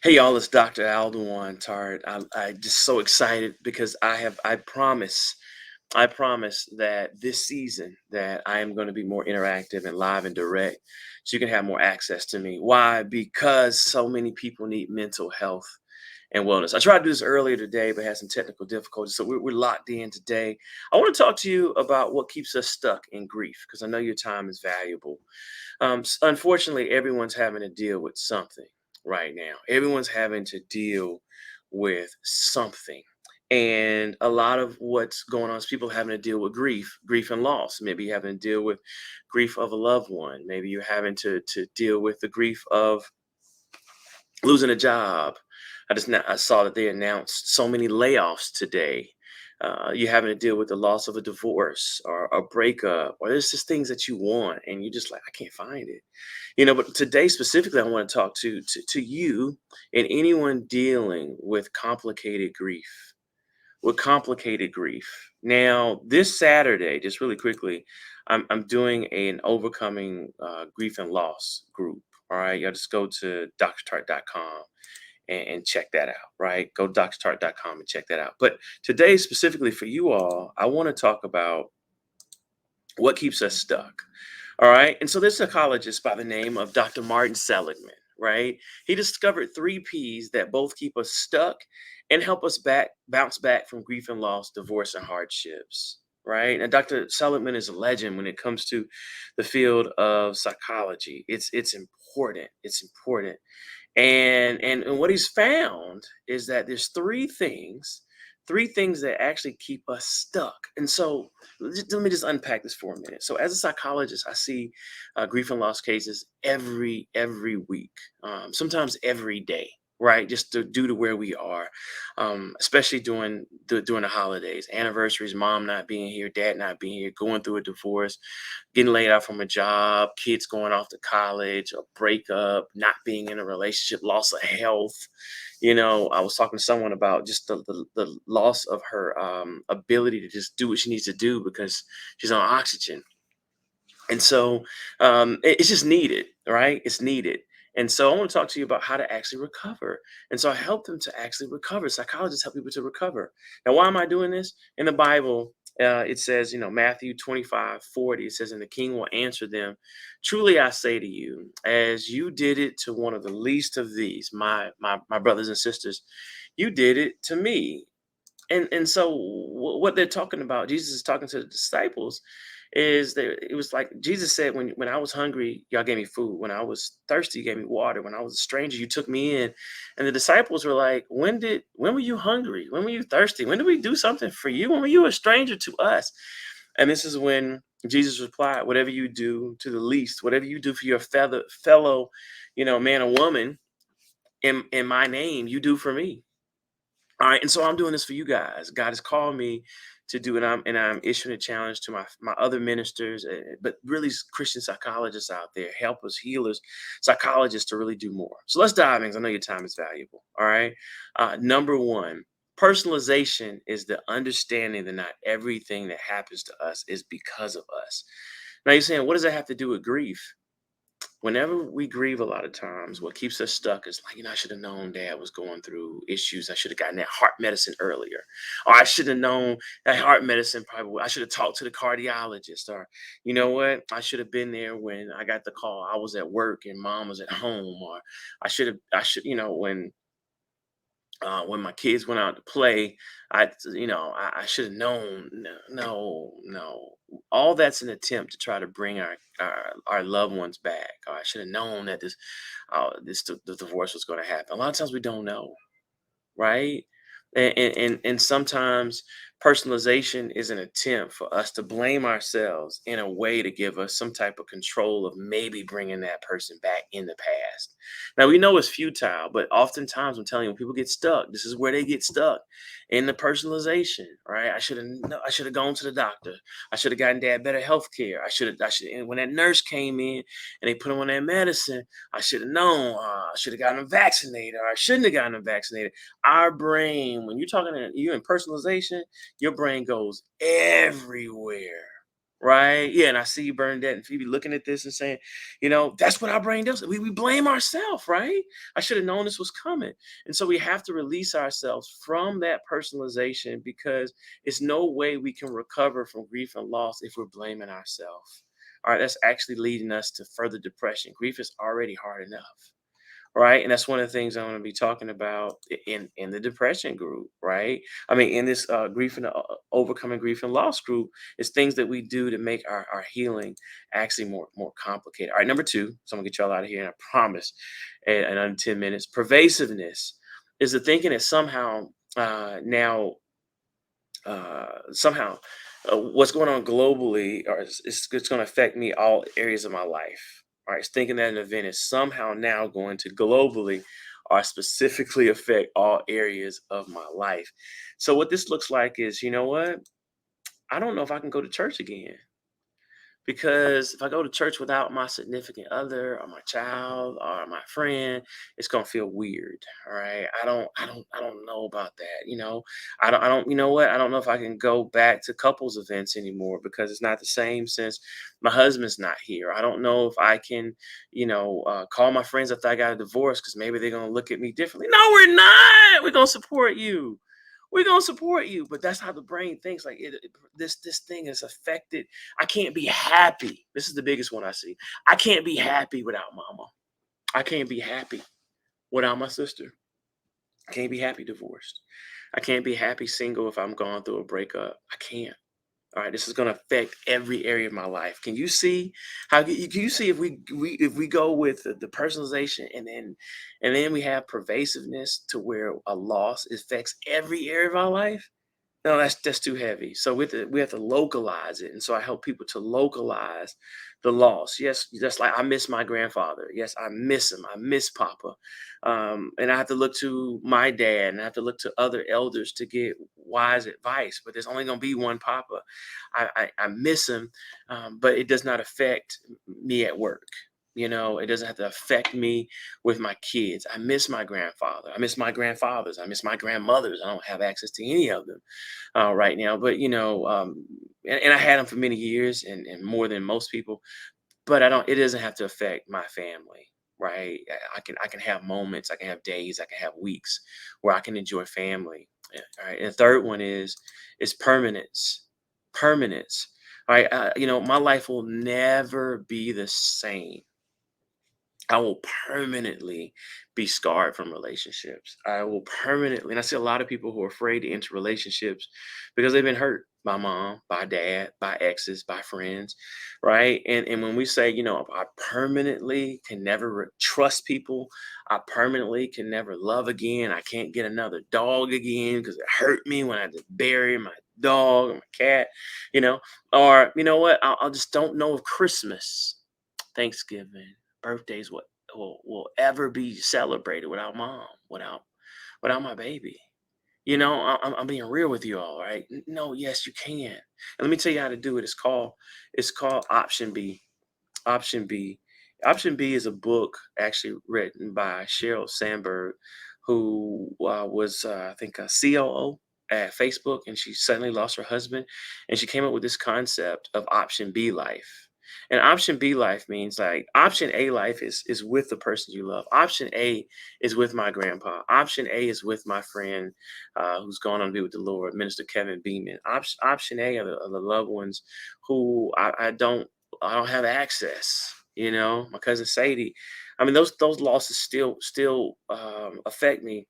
Hey y'all, it's Dr. Alduan Tartt. I just so excited because I promise that this season that I am going to be more interactive and live and direct so you can have more access to me. Why? Because so many people need mental health and wellness. I tried to do this earlier today, but had some technical difficulties. So we're locked in today. I want to talk to you about what keeps us stuck in grief because I know your time is valuable. Unfortunately, everyone's having to deal with something right now. Everyone's having to deal with something. And a lot of what's going on is people having to deal with grief and loss. Maybe you're having to deal with grief of a loved one. Maybe you're having to deal with the grief of losing a job. I saw that they announced so many layoffs today. You're having to deal with the loss of a divorce or a breakup, or there's just things that you want, and you're just like, I can't find it. But today specifically, I want to talk to you and anyone dealing with complicated grief. With complicated grief. Now, this Saturday, just really quickly, I'm doing an overcoming grief and loss group. All right, y'all just go to drtart.com and check that out, right? Go to drtart.com and check that out. But today, specifically for you all, I want to talk about what keeps us stuck. All right. And so this psychologist by the name of Dr. Martin Seligman, right? He discovered three P's that both keep us stuck and help us bounce back from grief and loss, divorce, and hardships. Right. And Dr. Seligman is a legend when it comes to the field of psychology. It's important. It's important. And what he's found is that there's three things that actually keep us stuck. And so let me just unpack this for a minute. So as a psychologist, I see grief and loss cases every week, sometimes every day, right? Due to where we are, especially during the holidays, anniversaries, mom not being here, dad not being here, going through a divorce, getting laid off from a job, kids going off to college, a breakup, not being in a relationship, loss of health. I was talking to someone about just the loss of her ability to just do what she needs to do because she's on oxygen. And so it's just needed, right? It's needed. And so I want to talk to you about how to actually recover. And so I help them to actually recover. Psychologists help people to recover. Now, why am I doing this? In the Bible, it says, Matthew 25:40, it says, and the king will answer them, truly I say to you, as you did it to one of the least of these, my brothers and sisters, you did it to me. And so what they're talking about, Jesus is talking to the disciples, is that it was like Jesus said, when I was hungry, y'all gave me food. When I was thirsty, you gave me water. When I was a stranger, you took me in. And the disciples were like, when were you hungry? When were you thirsty? When did we do something for you? When were you a stranger to us? And this is when Jesus replied, whatever you do to the least, whatever you do for your fellow, man or woman in my name, you do for me. All right, and so I'm doing this for you guys. God has called me to do it, and I'm issuing a challenge to my other ministers, but really Christian psychologists out there, helpers, healers, psychologists to really do more. So let's dive in, 'cause I know your time is valuable. All right, number one, personalization is the understanding that not everything that happens to us is because of us. Now you're saying, what does that have to do with grief? Whenever we grieve a lot of times, what keeps us stuck is like, I should have known dad was going through issues. I should have gotten that heart medicine earlier. Or I should have known that heart medicine probably, I should have talked to the cardiologist. Or, you know what? I should have been there when I got the call. I was at work and mom was at home. Or when my kids went out to play, I should have known. No, no, no. All that's an attempt to try to bring our loved ones back. Or I should have known that the divorce was going to happen. A lot of times we don't know, right? And sometimes personalization is an attempt for us to blame ourselves in a way to give us some type of control of maybe bringing that person back in the past. Now we know it's futile, but oftentimes I'm telling you, when people get stuck, this is where they get stuck in the personalization, right? I should have gone to the doctor. I should have gotten dad better health care. And when that nurse came in and they put him on that medicine, I should have known. I should have gotten him vaccinated, or I shouldn't have gotten him vaccinated. Our brain, when you're talking to you in personalization, your brain goes everywhere. Right. Yeah. And I see you, Bernadette and Phoebe, looking at this and saying, that's what our brain does. We blame ourselves, right? I should have known this was coming. And so we have to release ourselves from that personalization, because it's no way we can recover from grief and loss if we're blaming ourselves. All right. That's actually leading us to further depression. Grief is already hard enough. Right, and that's one of the things I'm going to be talking about in the depression group, right? I mean, in this grief and overcoming grief and loss group, is things that we do to make our healing actually more complicated. All right, number two, so I'm gonna get y'all out of here, and I promise, in under 10 minutes. Pervasiveness is the thinking that somehow what's going on globally, or it's going to affect me all areas of my life. All right, it's thinking that an event is somehow now going to globally or specifically affect all areas of my life. So what this looks like is, you know what? I don't know if I can go to church again, because if I go to church without my significant other or my child or my friend, it's gonna feel weird. All right. I don't know about that. I don't, you know what? I don't know if I can go back to couples events anymore, because it's not the same since my husband's not here. I don't know if I can, call my friends after I got a divorce, because maybe they're gonna look at me differently. No, we're not. We're gonna support you. We're gonna support you. But that's how the brain thinks. Like this thing is affected. I can't be happy. This is the biggest one I see. I can't be happy without mama. I can't be happy without my sister. I can't be happy divorced. I can't be happy single if I'm going through a breakup. I can't. All right, this is going to affect every area of my life. Can you see can you see if we go with the personalization, and then we have pervasiveness to where a loss affects every area of our life? No, that's too heavy. So we have to localize it, and so I help people to localize the loss. Yes, just like I miss my grandfather. Yes, I miss him. I miss Papa, and I have to look to my dad, and I have to look to other elders to get wise advice. But there's only going to be one Papa. I miss him, but it does not affect me at work. It doesn't have to affect me with my kids. I miss my grandfather. I miss my grandfathers. I miss my grandmothers. I don't have access to any of them right now. But and I had them for many years, and more than most people. But I don't. It doesn't have to affect my family, right? I can have moments. I can have days. I can have weeks where I can enjoy family. Yeah, all right. And the third one is permanence. Permanence. All right. My life will never be the same. I will permanently be scarred from relationships. I will permanently, and I see a lot of people who are afraid to enter relationships because they've been hurt by mom, by dad, by exes, by friends, right? And when we say, I permanently can never trust people, I permanently can never love again. I can't get another dog again because it hurt me when I had to bury my dog or my cat, you know, or you know what? I'll just don't know if Christmas, Thanksgiving, birthdays will ever be celebrated without mom, without my baby. I'm being real with you all, right? No, yes, you can. And let me tell you how to do it. It's called Option B. Option B. Option B is a book actually written by Sheryl Sandberg, who was, I think, a COO at Facebook, and she suddenly lost her husband, and she came up with this concept of Option B life. And Option B life means like Option A life is with the person you love. Option A is with my grandpa. Option A is with my friend who's gone on to be with the Lord, Minister Kevin Beeman. Option A are the loved ones who I don't have access. My cousin Sadie. I mean, those losses still affect me,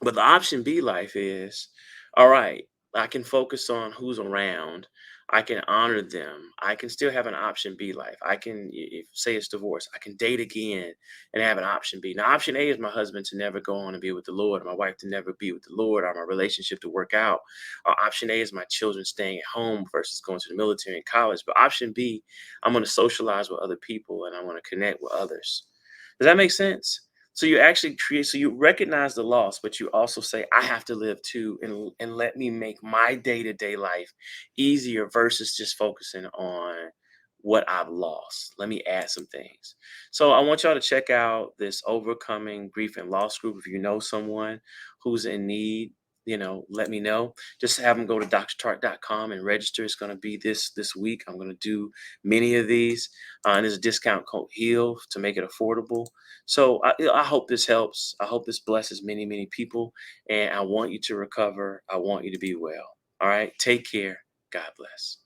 but the option B life is, all right, I can focus on who's around. I can honor them. I can still have an option B life. I can, if say it's divorce, I can date again and have an option B. Now, option A is my husband to never go on and be with the Lord, or my wife to never be with the Lord, or my relationship to work out. Or option A is my children staying at home versus going to the military and college. But option B, I'm going to socialize with other people and I want to connect with others. Does that make sense? So you actually create, so you recognize the loss, but you also say, I have to live too, and let me make my day-to-day life easier versus just focusing on what I've lost. Let me add some things. So I want y'all to check out this overcoming grief and loss group if you know someone who's in need. let me know. Just have them go to drtart.com and register. It's going to be this week. I'm going to do many of these, and there's a discount code HEAL to make it affordable. So I hope this helps. I hope this blesses many people. And I want you to recover. I want you to be well. All right. Take care. God bless.